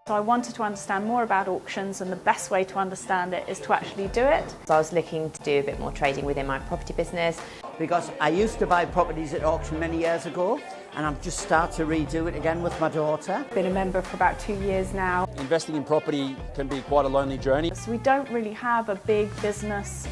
So I wanted to understand more about auctions, and the best way to understand it is to actually do it. So I was looking to do a bit more trading within my property business. Because I used to buy properties at auction many years ago, and I've just started to redo it again with my daughter. Been a member for about 2 years now. Investing in property can be quite a lonely journey. So we don't really have a big business,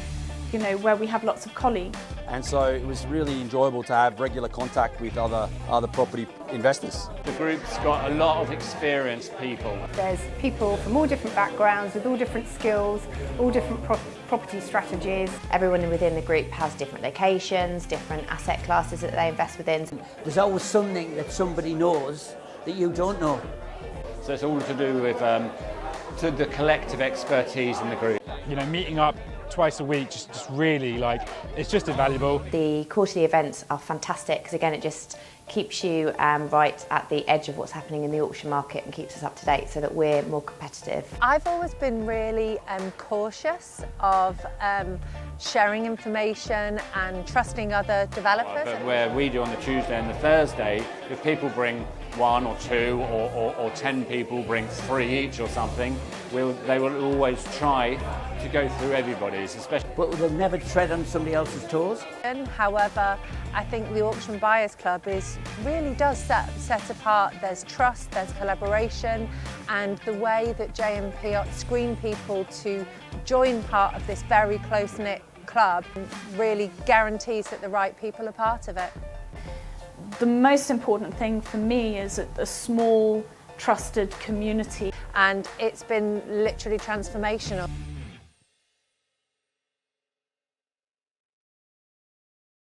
where we have lots of colleagues. And so it was really enjoyable to have regular contact with other property investors. The group's got a lot of experienced people. There's people from all different backgrounds with all different skills, all different property strategies. Everyone within the group has different locations, different asset classes that they invest within. There's always something that somebody knows that you don't know. So it's all to do with to the collective expertise in the group. Meeting up twice a week, just really it's just invaluable. The quarterly events are fantastic because again it just keeps you right at the edge of what's happening in the auction market and keeps us up to date so that we're more competitive. I've always been really cautious of sharing information and trusting other developers. But where we do on the Tuesday and the Thursday, if people bring 1 or 2 or 10 people bring 3 each or something, they will always try to go through everybody's, especially. But they'll never tread on somebody else's toes. However, I think the Auction Buyers Club really does set apart. There's trust, there's collaboration, and the way that JMP screen people to join part of this very close-knit club really guarantees that the right people are part of it. The most important thing for me is a small, trusted community. And it's been literally transformational.